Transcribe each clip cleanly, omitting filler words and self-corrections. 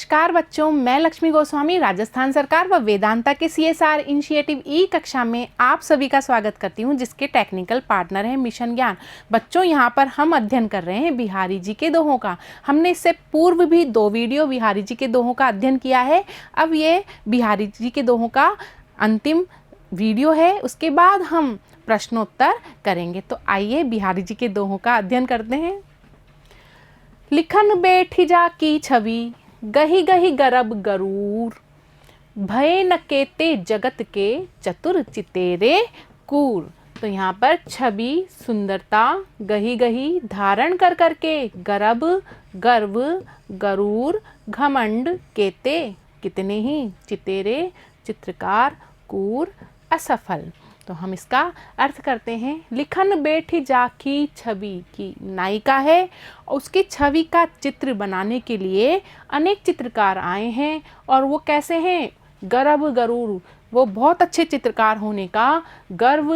नमस्कार बच्चों, मैं लक्ष्मी गोस्वामी राजस्थान सरकार व वेदांता के CSR इनिशिएटिव ई कक्षा में आप सभी का स्वागत करती हूं, जिसके टेक्निकल पार्टनर हैं मिशन ज्ञान। बच्चों, यहां पर हम अध्ययन कर रहे हैं बिहारी जी के दोहों का। हमने इससे पूर्व भी 2 वीडियो बिहारी जी के दोहों का अध्ययन किया है। अब ये बिहारी जी के दोहों का अंतिम वीडियो है, उसके बाद हम प्रश्नोत्तर करेंगे। तो आइए बिहारी जी के दोहों का अध्ययन करते हैं। लिखन बैठी जा की छवि, गही गही गरब गरूर, भय न केते जगत के चतुर चितेरे कूर। तो यहाँ पर छवि, सुंदरता, गही गही धारण कर करके, गरब गर्व, गरूर घमंड, केते कितने ही, चितेरे चित्रकार, कूर असफल। तो हम इसका अर्थ करते हैं। लिखन बैठी जाकी छवि की नायिका है, उसकी छवि का चित्र बनाने के लिए अनेक चित्रकार आए हैं और वो कैसे हैं, गर्व गरूर, वो बहुत अच्छे चित्रकार होने का गर्व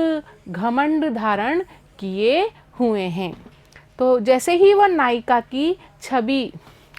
घमंड धारण किए हुए हैं। तो जैसे ही वह नायिका की छवि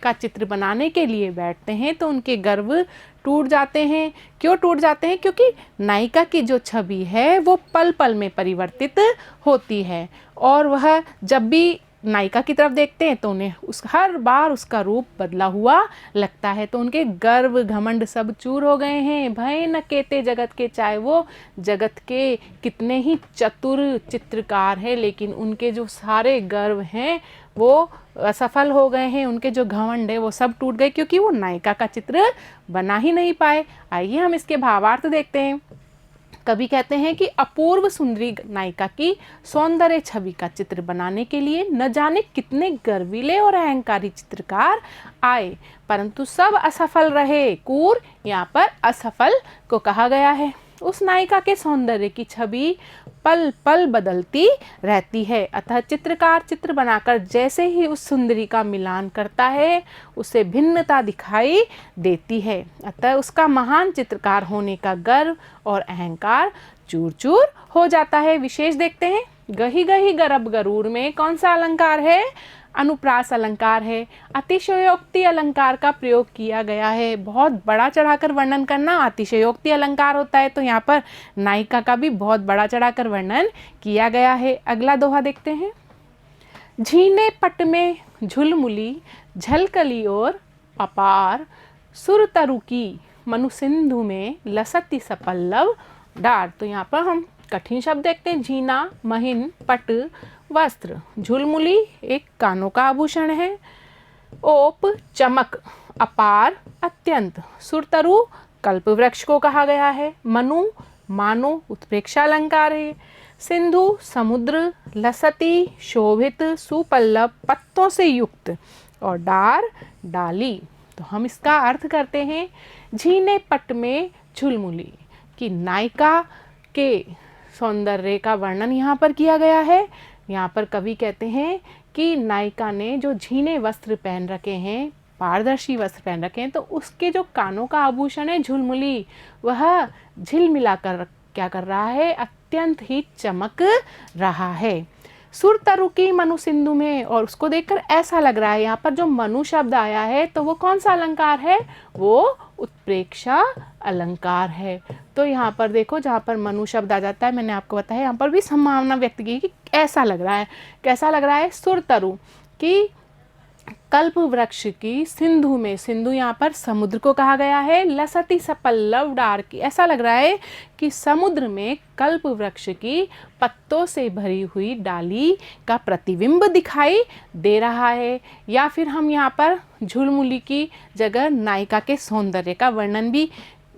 का चित्र बनाने के लिए बैठते हैं तो उनके गर्व टूट जाते हैं। क्यों टूट जाते हैं? क्योंकि नायिका की जो छवि है वो पल पल में परिवर्तित होती है और वह जब भी नायिका की तरफ देखते हैं तो उन्हें हर बार उसका रूप बदला हुआ लगता है। तो उनके गर्व घमंड सब चूर हो गए हैं। भय न केते जगत के, चाहे वो जगत के कितने ही चतुर चित्रकार हैं, लेकिन उनके जो सारे गर्व हैं वो असफल हो गए हैं। उनके जो घमंड है वो सब टूट गए क्योंकि वो नायिका का चित्र बना ही नहीं पाए। आइए हम इसके भावार्थ देखते हैं। कवि कहते हैं कि अपूर्व सुंदरी नायिका की सौंदर्य छवि का चित्र बनाने के लिए न जाने कितने गर्वीले और अहंकारी चित्रकार आए, परंतु सब असफल रहे। कूर यहाँ पर असफल को कहा गया है। उस नायिका के सौंदर्य की छवि पल पल बदलती रहती है, अतः चित्रकार चित्र बनाकर जैसे ही उस सुंदरी का मिलान करता है उसे भिन्नता दिखाई देती है, अतः उसका महान चित्रकार होने का गर्व और अहंकार चूर चूर हो जाता है। विशेष देखते हैं। गही गही गरब गरूर में कौन सा अलंकार है? अनुप्रास अलंकार है। अतिशयोक्ति अलंकार का प्रयोग किया गया है। बहुत बड़ा चढ़ाकर वर्णन करना अतिशयोक्ति अलंकार होता है, तो यहाँ पर नायिका का भी बहुत बड़ा चढ़ाकर वर्णन किया गया है। अगला दोहा देखते हैं। झीने पट में झुलमुली, झलकली और अपार, सुर तरु की मनुसिंधु में लसती सपल्लव डार। तो यहाँ पर हम कठिन शब्द देखते हैं। झीना महीन, पट वस्त्र, झुलमुली एक कानों का आभूषण है, ओप चमक, अपार अत्यंत, सुरतरु कल्प वृक्ष को कहा गया है, मनु मानो उत्प्रेक्षा अलंकार है, सिंधु समुद्र, लसती शोभित, सुपल्लव पत्तों से युक्त और डार डाली। तो हम इसका अर्थ करते हैं। झीने पट में झुलमुली की नायिका के सौंदर्य का वर्णन यहाँ पर किया गया है। यहाँ पर कवि कहते हैं कि नायिका ने जो झीने वस्त्र पहन रखे हैं, पारदर्शी वस्त्र पहन रखे हैं, तो उसके जो कानों का आभूषण है झुलमुली, वह झिलमिलाकर क्या कर रहा है? अत्यंत ही चमक रहा है। सुर तरु की मनु सिंधु में, और उसको देखकर ऐसा लग रहा है, यहाँ पर जो मनु शब्द आया है तो वो कौन सा अलंकार है? वो उत्प्रेक्षा अलंकार है। तो यहाँ पर देखो, जहाँ पर मनु शब्द आ जाता है, मैंने आपको बताया, यहाँ पर भी संभावना व्यक्त की कि ऐसा लग रहा है। कैसा लग रहा है? सुर तरु की कल्प वृक्ष की सिंधु में, सिंधु यहाँ पर समुद्र को कहा गया है, लसती सपल्लव डार की, ऐसा लग रहा है कि समुद्र में कल्प वृक्ष की पत्तों से भरी हुई डाली का प्रतिबिंब दिखाई दे रहा है। या फिर हम यहाँ पर झुलमुली की जगह नायिका के सौंदर्य का वर्णन भी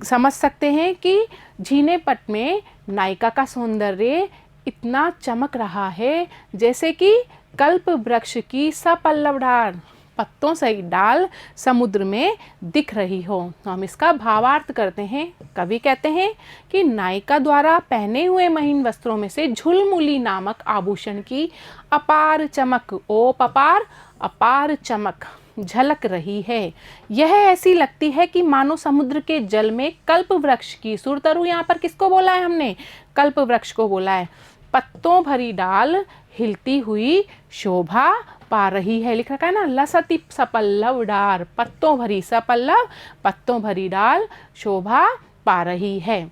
समझ सकते हैं कि झीने पट में नायिका का सौंदर्य इतना चमक रहा है जैसे कि कल्प वृक्ष की सपल्लव डाल, पत्तों से डाल समुद्र में दिख रही हो। तो हम इसका भावार्थ करते हैं। कवि कहते हैं कि नायिका द्वारा पहने हुए महीन वस्त्रों में से झुलमुली नामक आभूषण की अपार चमक, ओप अपार, अपार चमक झलक रही है। यह ऐसी लगती है कि मानो समुद्र के जल में कल्प वृक्ष की, सुरतरु यहाँ पर किसको बोला है हमने? कल्प वृक्ष को बोला है, पत्तों भरी डाल हिलती हुई शोभा पा रही है, लिख रखा है ना, लसती सपल्लव डार, पत्तों भरी सपल्लव, पत्तों भरी डाल शोभा पा रही है।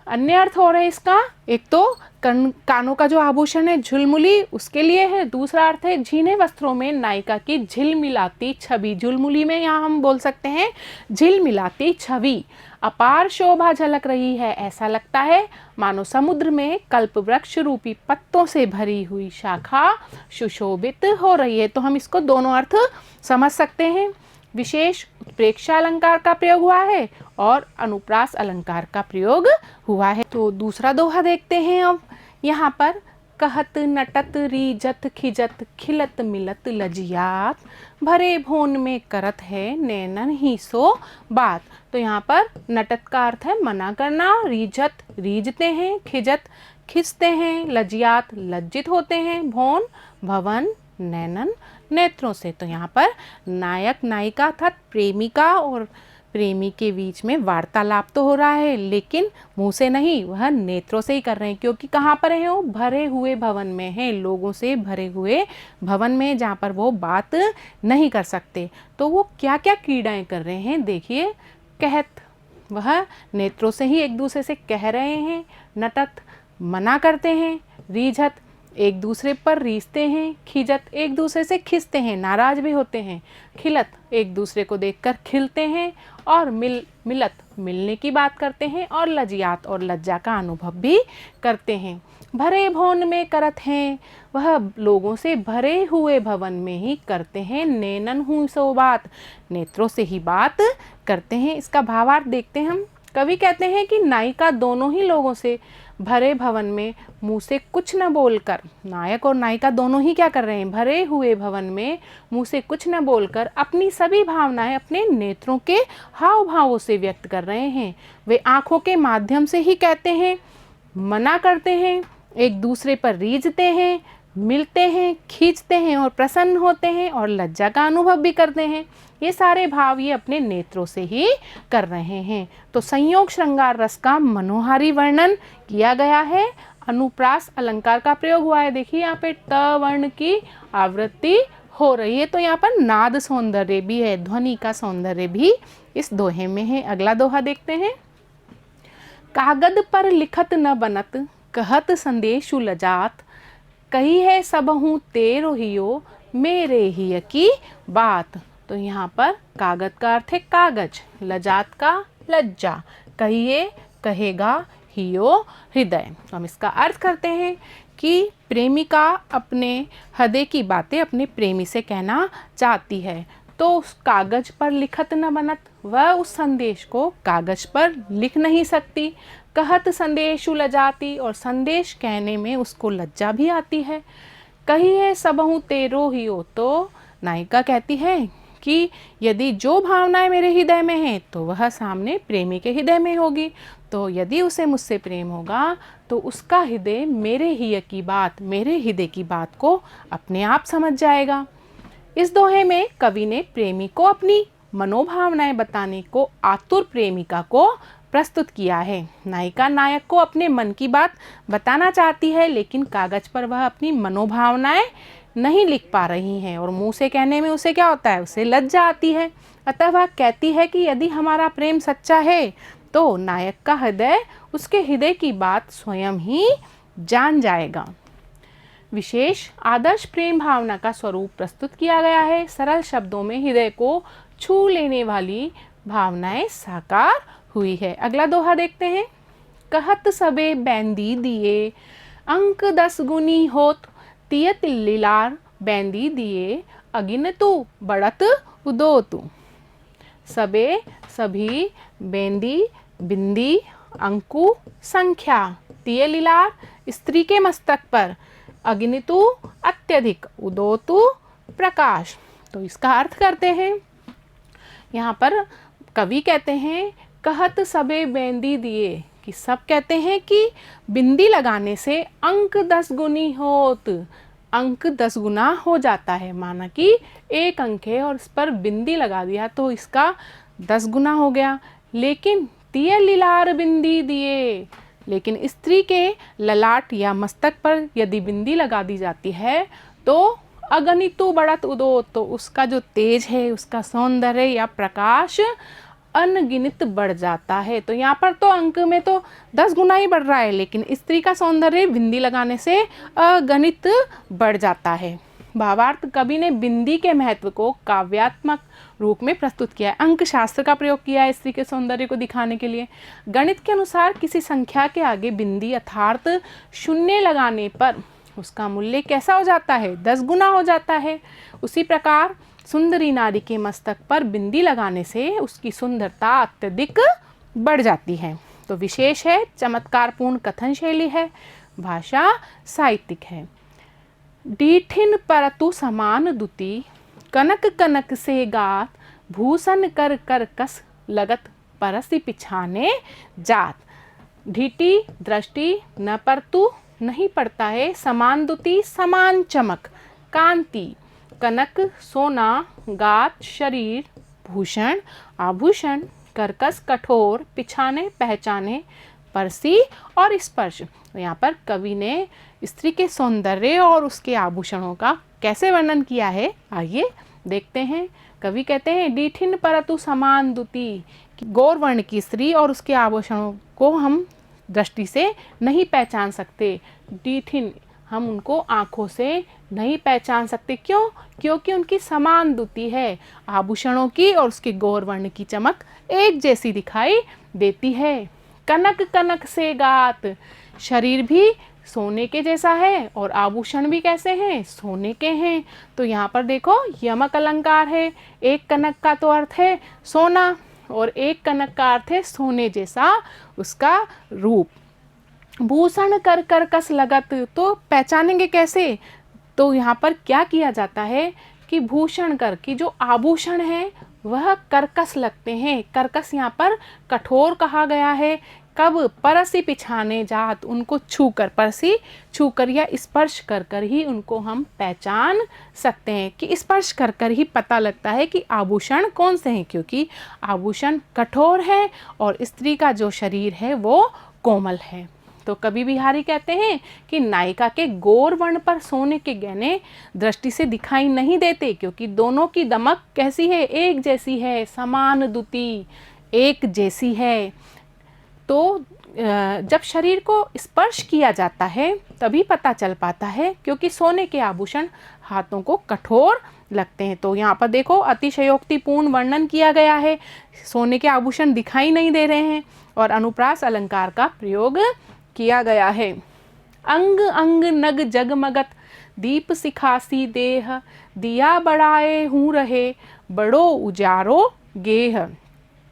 अन्य अर्थ हो रहे इसका, एक तो कानों का जो आभूषण है झुलमुली उसके लिए है, दूसरा अर्थ है झीने वस्त्रों में नायिका की झिलमिलाती छवि। झुलमुली में यहाँ हम बोल सकते हैं झिलमिलाती छवि। अपार शोभा झलक रही है, ऐसा लगता है मानो समुद्र में कल्प वृक्ष रूपी पत्तों से भरी हुई शाखा सुशोभित हो रही है। तो हम इसको दोनों अर्थ समझ सकते हैं। विशेष उत्प्रेक्षा अलंकार का प्रयोग हुआ है और अनुप्रास अलंकार का प्रयोग हुआ है। तो दूसरा दोहा देखते हैं अब। यहाँ पर कहत नटत रीजत खिजत खिलत मिलत लजियात, भरे भोन में करत है नैनन ही सो बात। तो यहाँ पर नटत का अर्थ है मना करना, रीजत रीजते हैं, खिजत खिंचते हैं, लजियात लज्जित होते हैं, भोन भवन, नैनन नेत्रों से। तो यहाँ पर नायक नायिका अर्थात प्रेमिका और प्रेमी के बीच में वार्तालाप तो हो रहा है, लेकिन मुंह से नहीं, वह नेत्रों से ही कर रहे हैं। क्योंकि कहाँ पर है वो, भरे हुए भवन में है, लोगों से भरे हुए भवन में, जहाँ पर वो बात नहीं कर सकते। तो वो क्या क्या क्रीड़ाएं कर रहे हैं देखिए। कहत, वह नेत्रों से ही एक दूसरे से कह रहे हैं। नटत, मना करते हैं। रीझत, एक दूसरे पर रीझते हैं। खिजत, एक दूसरे से खिंचते हैं, नाराज भी होते हैं। खिलत, एक दूसरे को देखकर खिलते हैं। और मिलत, मिलने की बात करते हैं। और लजियात, और लज्जा का अनुभव भी करते हैं। भरे भवन में करत हैं, वह लोगों से भरे हुए भवन में ही करते हैं। नैनन हूँ सो बात, नेत्रों से ही बात करते हैं। इसका भावार्थ देखते हैं हम। कवि कहते हैं कि नायिका दोनों ही लोगों से भरे भवन में मुंह से कुछ न बोलकर, नायक और नायिका दोनों ही क्या कर रहे हैं, भरे हुए भवन में मुंह से कुछ न बोलकर अपनी सभी भावनाएं अपने नेत्रों के हाव भावों से व्यक्त कर रहे हैं। वे आंखों के माध्यम से ही कहते हैं, मना करते हैं, एक दूसरे पर रीझते हैं, मिलते हैं, खींचते हैं और प्रसन्न होते हैं और लज्जा का अनुभव भी करते हैं। ये सारे भाव ये अपने नेत्रों से ही कर रहे हैं। तो संयोग श्रृंगार रस का मनोहारी वर्णन किया गया है। अनुप्रास अलंकार का प्रयोग हुआ है। देखिए यहाँ पे त वर्ण की आवृत्ति हो रही है। तो यहाँ पर नाद सौंदर्य भी है, ध्वनि का सौंदर्य भी इस दोहे में है। अगला दोहा देखते हैं। कागद पर लिखत न बनत, कहत संदेशु लजात, कही है सबहु तेरो हियो, मेरे हिय की बात। तो यहाँ पर कागज का अर्थ है कागज, लजात का लज्जा, कहिए कहेगा, हियो हृदय। तो हम इसका अर्थ करते हैं कि प्रेमिका अपने हृदय की बातें अपने प्रेमी से कहना चाहती है। तो उस कागज पर लिखत न बनत, वह उस संदेश को कागज पर लिख नहीं सकती। कहत संदेशु लजाती, और संदेश कहने में उसको लज्जा भी आती है। कही है सबहु तेरो हियो, तो नायिका कहती है कि यदि जो भावनाएं मेरे हृदय में हैं तो वह सामने प्रेमी के हृदय में होगी। तो यदि उसे मुझसे प्रेम होगा तो उसका हृदय मेरे हिय की बात, मेरे हृदय की बात को अपने आप समझ जाएगा। इस दोहे में कवि ने प्रेमी को अपनी मनोभावनाएं बताने को आतुर प्रेमिका को प्रस्तुत किया है। नायिका नायक को अपने मन की बात बताना चाहती है, लेकिन कागज पर वह अपनी मनोभावनाएं नहीं लिख पा रही हैं और मुंह से कहने में उसे क्या होता है, उसे लज्जा आती है। अतः वह कहती है कि यदि हमारा प्रेम सच्चा है तो नायक का हृदय उसके हृदय की बात स्वयं ही जान जाएगा। विशेष आदर्श प्रेम भावना का स्वरूप प्रस्तुत किया गया है। सरल शब्दों में हृदय को छू लेने वाली भावनाएं साकार हुई है। अगला दोहा देखते हैं। कहत सबे बैंदी दिए, अंक 10 गुनी होत, तियत लीलार बैंदी दिए, अगिनतु बढ़त उदोतु। सबे सभी, बेंदी बिंदी, अंकु संख्या, तिय लीलार स्त्री के मस्तक पर, अग्नितु अत्यधिक, उदोतु प्रकाश। तो इसका अर्थ करते हैं। यहाँ पर कवि कहते हैं कहत सबे बेंदी दिए, कि सब कहते हैं कि बिंदी लगाने से अंक 10 गुनी होत, अंक 10 गुना हो जाता है। माना कि एक अंक है और इस पर बिंदी लगा दिया तो इसका 10 गुना हो गया। लेकिन तिय लीलार बिंदी दिए, लेकिन स्त्री के ललाट या मस्तक पर यदि बिंदी लगा दी जाती है तो अगणितो बढ़त उदोत, तो उसका जो तेज है, उसका सौंदर्य या प्रकाश अनगिनत बढ़ जाता है। तो यहाँ पर तो अंक में तो 10 गुना ही बढ़ रहा है, लेकिन स्त्री का सौंदर्य बिंदी लगाने से अगणित बढ़ जाता है। भावार्थ, कवि ने बिंदी के महत्व को काव्यात्मक रूप में प्रस्तुत किया है। अंक शास्त्र का प्रयोग किया है स्त्री के सौंदर्य को दिखाने के लिए। गणित के अनुसार किसी संख्या के आगे बिंदी अर्थात शून्य लगाने पर उसका मूल्य कैसा हो जाता है? 10 गुना हो जाता है। उसी प्रकार सुंदरी नारी के मस्तक पर बिंदी लगाने से उसकी सुंदरता अत्यधिक बढ़ जाती है। तो विशेष है, चमत्कारपूर्ण कथन शैली है, भाषा साहित्यिक है। डीठिन परतु समान दुति, कनक कनक से गात, भूषण कर कर कस लगत, परसी पिछाने जात। ढीठी दृष्टि, न परतु नहीं पड़ता है, समान दुति समान चमक, कांति, कनक सोना, गात शरीर, भूषण आभूषण, कर्कश कठोर, पिछाने पहचाने, परसी और स्पर्श। तो यहाँ पर कवि ने स्त्री के सौंदर्य और उसके आभूषणों का कैसे वर्णन किया है, आइए देखते हैं। कवि कहते हैं डीठिन परतु समान दुति, गौर वर्ण की स्त्री और उसके आभूषणों को हम दृष्टि से नहीं पहचान सकते। डीठिन, हम उनको आँखों से नहीं पहचान सकते। क्यों? क्योंकि उनकी समान दुति है, आभूषणों की और उसके गौर वर्ण की चमक एक जैसी दिखाई देती है। कनक कनक से गात, शरीर भी सोने के जैसा है और आभूषण भी कैसे हैं? सोने के हैं। तो यहाँ पर देखो यमक अलंकार है। एक कनक का तो अर्थ है सोना और एक कनक का अर्थ है सोने जैसा उसका रूप। भूषण कर कर कस लगत, तो पहचानेंगे कैसे? तो यहाँ पर क्या किया जाता है कि भूषण कर की जो आभूषण है वह कर्कश लगते हैं। कर्कश यहाँ पर कठोर कहा गया है। कब? परसी पिछाने जात, उनको छूकर, परसी छूकर या स्पर्श कर कर ही उनको हम पहचान सकते हैं, कि स्पर्श कर कर ही पता लगता है कि आभूषण कौन से हैं, क्योंकि आभूषण कठोर है और स्त्री का जो शरीर है वो कोमल है। तो कवि बिहारी कहते हैं कि नायिका के गौर वर्ण पर सोने के गहने दृष्टि से दिखाई नहीं देते, क्योंकि दोनों की दमक कैसी है? एक जैसी है, समान दुति एक जैसी है। तो जब शरीर को स्पर्श किया जाता है तभी पता चल पाता है, क्योंकि सोने के आभूषण हाथों को कठोर लगते हैं। तो यहाँ पर देखो अतिशयोक्तिपूर्ण वर्णन किया गया है, सोने के आभूषण दिखाई नहीं दे रहे हैं और अनुप्रास अलंकार का प्रयोग किया गया है। अंग अंग नग जगमगत, दीप सिखासी देह, दिया बढ़ाए हूँ रहे, बड़ो उजारो गेह।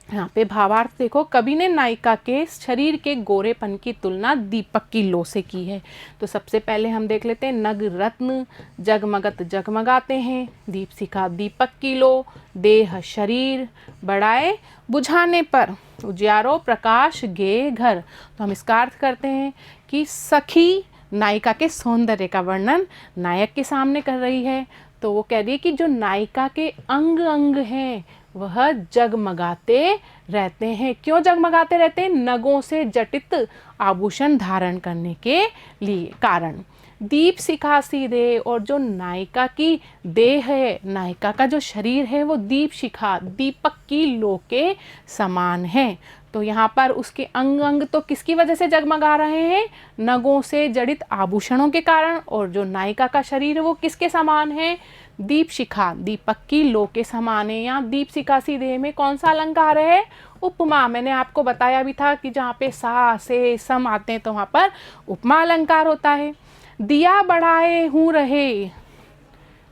यहाँ पे भावार्थ देखो, कवि ने नायिका के शरीर के गोरेपन की तुलना दीपक की लो से की है। तो सबसे पहले हम देख लेते हैं, नग रत्न, जगमगत जगमगाते हैं, दीप शिखा दीपक की लो, देह शरीर, बढ़ाए बुझाने पर, उजियारो प्रकाश गे घर। तो हम इसका अर्थ करते हैं कि सखी नायिका के सौंदर्य का वर्णन नायक के सामने कर रही है। तो वो कह रही है कि जो नायिका के अंग अंग हैं वह जगमगाते रहते हैं। क्यों जगमगाते रहते हैं? नगों से जटित आभूषण धारण करने के लिए कारण। दीप शिखा सीधे, और जो नायिका की देह है, नायिका का जो शरीर है वो दीप शिखा दीपक की लो के समान है। तो यहाँ पर उसके अंग अंग तो किसकी वजह से जगमगा रहे हैं? नगों से जड़ित आभूषणों के कारण। और जो नायिका का शरीर है वो किसके समान है? दीप शिखा दीपक की लो के समान है। यहाँ दीप शिखा सी देह में कौन सा अलंकार है? उपमा। मैंने आपको बताया भी था कि जहाँ पे सा से सम आते हैं तो वहाँ पर उपमा अलंकार होता है। दिया बढ़ाए हूँ रहे,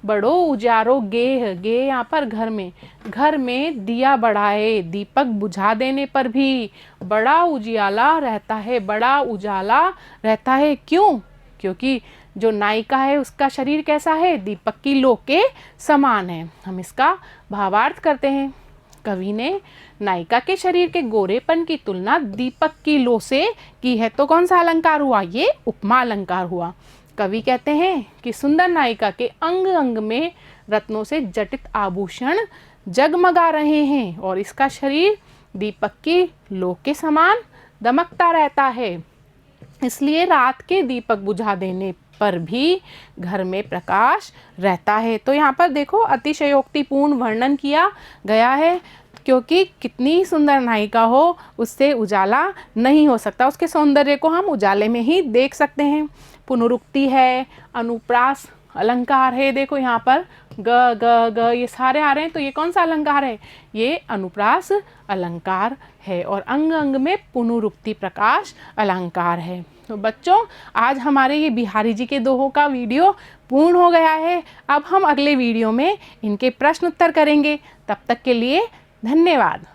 बड़ो उजारो गेह, गे यहाँ पर घर में दिया बढ़ाए, दीपक बुझा देने पर भी बड़ा उजियाला रहता है, बड़ा उजाला रहता है। क्यों? क्योंकि जो नायिका है उसका शरीर कैसा है? दीपक की लो के समान है। हम इसका भावार्थ करते हैं। कवि ने नायिका के शरीर के गोरेपन की तुलना दीपक की लो से की है। तो कौन सा अलंकार हुआ? ये उपमा अलंकार हुआ। कवि कहते हैं कि सुंदर नायिका के अंग अंग में रत्नों से जटित आभूषण जगमगा रहे हैं और इसका शरीर दीपक की लो के समान दमकता रहता है। इसलिए रात के दीपक बुझा देने पर भी घर में प्रकाश रहता है। तो यहाँ पर देखो अतिशयोक्तिपूर्ण वर्णन किया गया है, क्योंकि कितनी सुंदर नायिका हो उससे उजाला नहीं हो सकता, उसके सौंदर्य को हम उजाले में ही देख सकते हैं। पुनरुक्ति है, अनुप्रास अलंकार है, देखो यहाँ पर ग ग ग ये सारे आ रहे हैं, तो ये कौन सा अलंकार है? ये अनुप्रास अलंकार है। और अंग अंग में पुनरुक्ति प्रकाश अलंकार है। तो बच्चों, आज हमारे ये बिहारी जी के दोहों का वीडियो पूर्ण हो गया है। अब हम अगले वीडियो में इनके प्रश्न उत्तर करेंगे। तब तक के लिए धन्यवाद।